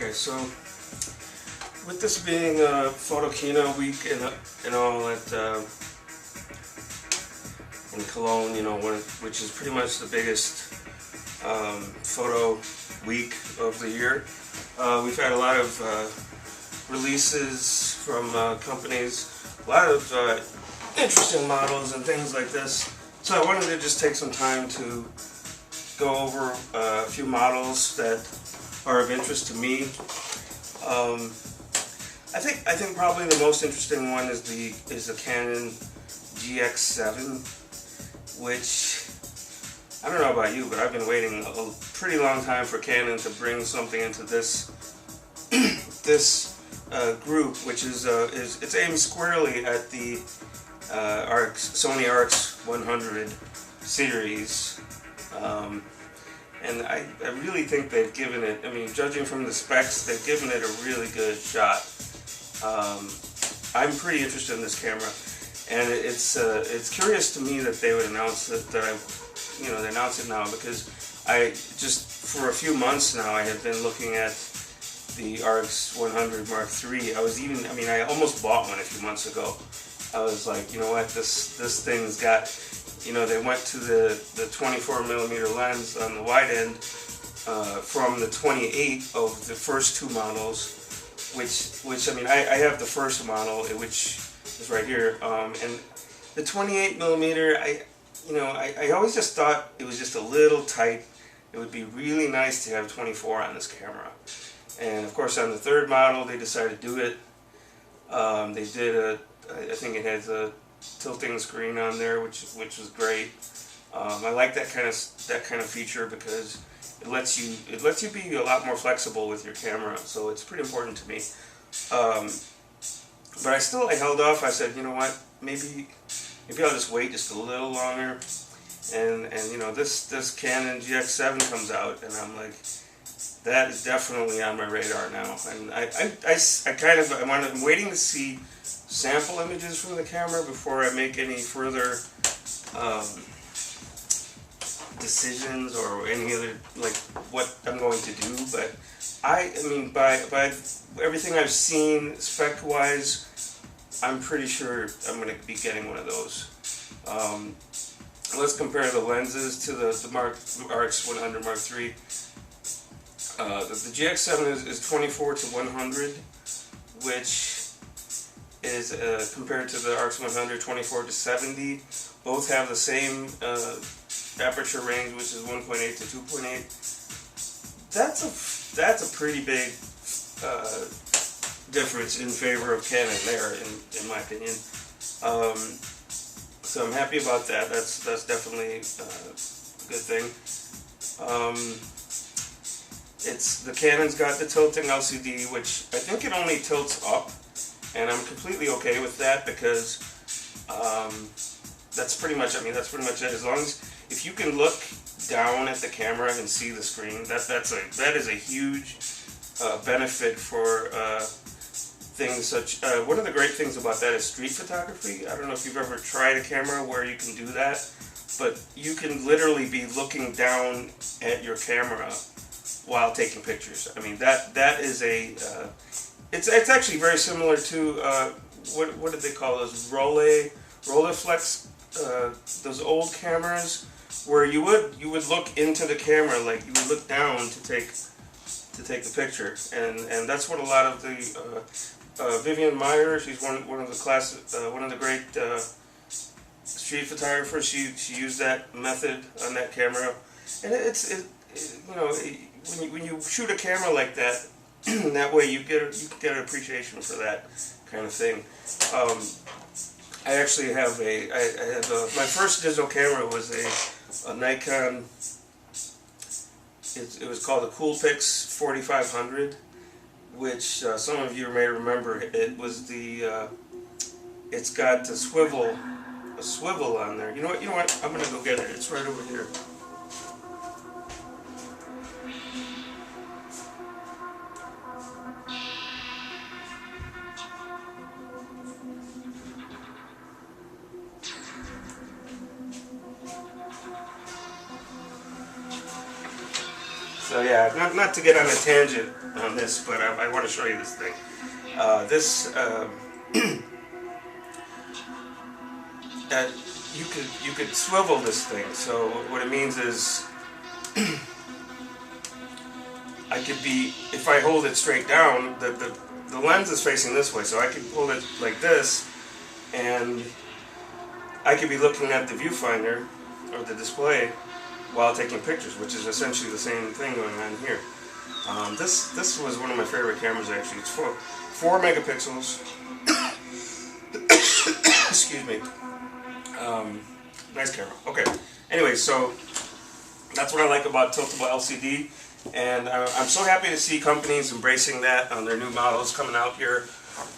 Okay, so with this being Photokina week and all at in Cologne, you know, which is pretty much the biggest photo week of the year, we've had a lot of releases from companies, a lot of interesting models and things like this. So I wanted to just take some time to go over a few models that are of interest to me. I think probably the most interesting one is the Canon G7X, which I don't know about you, but I've been waiting a pretty long time for Canon to bring something into this group, which is it's aimed squarely at the Sony RX100 series. And I really think they've given it, I mean, judging from the specs, they've given it a really good shot. I'm pretty interested in this camera, and it's curious to me that they would announce it, they announce it now, because I just, for a few months now, I have been looking at the RX100 Mark III. I almost bought one a few months ago. I was like, you know what, this thing's got, you know, they went to the 24mm lens on the wide end from the 28 of the first two models, which I mean, I have the first model, which is right here, and the 28mm, I always just thought it was just a little tight. It would be really nice to have 24 on this camera. And of course, on the third model, they decided to do it. They did I think it has a tilting screen on there, which was great. I like that kind of feature because it lets you be a lot more flexible with your camera. So it's pretty important to me. But I held off. I said, you know what, maybe I'll just wait just a little longer. And you know, this Canon G7X comes out, and I'm like, that is definitely on my radar now. And I'm waiting to see sample images from the camera before I make any further decisions or any other, like, what I'm going to do. But I mean, by everything I've seen spec-wise, I'm pretty sure I'm going to be getting one of those. Let's compare the lenses to the RX100 Mark III. The GX7 is 24 to 100, which is compared to the RX100 24 to 70. Both have the same aperture range, which is 1.8 to 2.8. That's a pretty big difference in favor of Canon there, in my opinion. So I'm happy about that. That's definitely a good thing. The Canon's got the tilting LCD, which I think it only tilts up, and I'm completely okay with that because that's pretty much it. As long as, if you can look down at the camera and see the screen, that is a huge benefit for things such. One of the great things about that is street photography. I don't know if you've ever tried a camera where you can do that, but you can literally be looking down at your camera while taking pictures. I mean, that is a it's actually very similar to what did they call those Rolleiflex, those old cameras where you would look into the camera, like you would look down to take the picture, and that's what a lot of the Vivian Maier, she's one of the great street photographers. She used that method on that camera, and when you shoot a camera like that, that way you get an appreciation for that kind of thing. I actually have my first digital camera was a Nikon. It was called the Coolpix 4500, which some of you may remember. It was it's got a swivel on there. You know what? I'm gonna go get it. It's right over here. So yeah, yeah, not to get on a tangent on this, but I want to show you this thing. You could swivel this thing. So what it means is I could be, if I hold it straight down, the lens is facing this way, so I could hold it like this, and I could be looking at the viewfinder or the display while taking pictures, which is essentially the same thing going on here. This was one of my favorite cameras actually. It's 4 megapixels. Excuse me. Nice camera. Okay. Anyway, so that's what I like about tiltable LCD, and I'm so happy to see companies embracing that on their new models coming out here.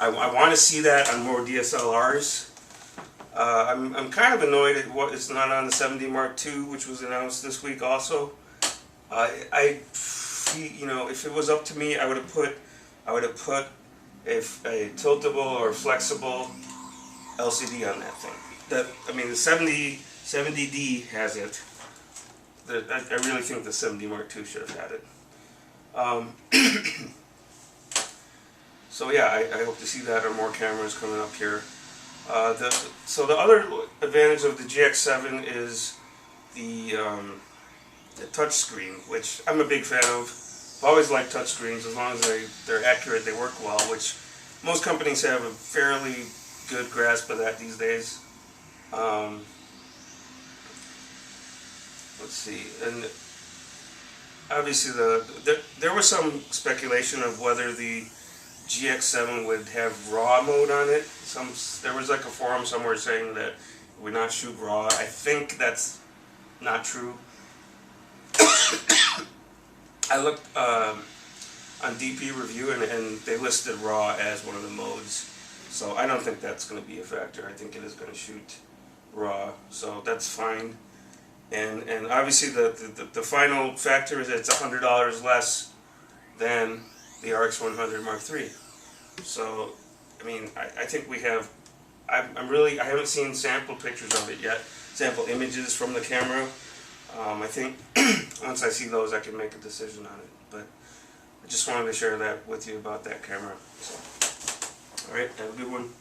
I want to see that on more DSLRs. I'm kind of annoyed at what it's not on the 7D Mark II, which was announced this week also. You know, if it was up to me, I would have put a tiltable or flexible LCD on that thing. I mean, the 70D has it. I really think the 7D Mark II should have had it. So yeah, I hope to see that on more cameras coming up here. So the other advantage of the GX7 is the touch screen, which I'm a big fan of. I've always liked touch screens as long as they're accurate, they work well, which most companies have a fairly good grasp of that these days. Let's see, and obviously there was some speculation of whether the GX7 would have RAW mode on it. There was like a forum somewhere saying that it would not shoot RAW. I think that's not true. I looked on DP Review and they listed RAW as one of the modes. So I don't think that's going to be a factor. I think it is going to shoot RAW, so that's fine. And obviously the final factor is that it's $100 less than the RX100 Mark III. So, I mean, I think we have, I haven't seen sample pictures of it yet, sample images from the camera. I think once I see those I can make a decision on it. But I just wanted to share that with you about that camera. So, alright, have a good one.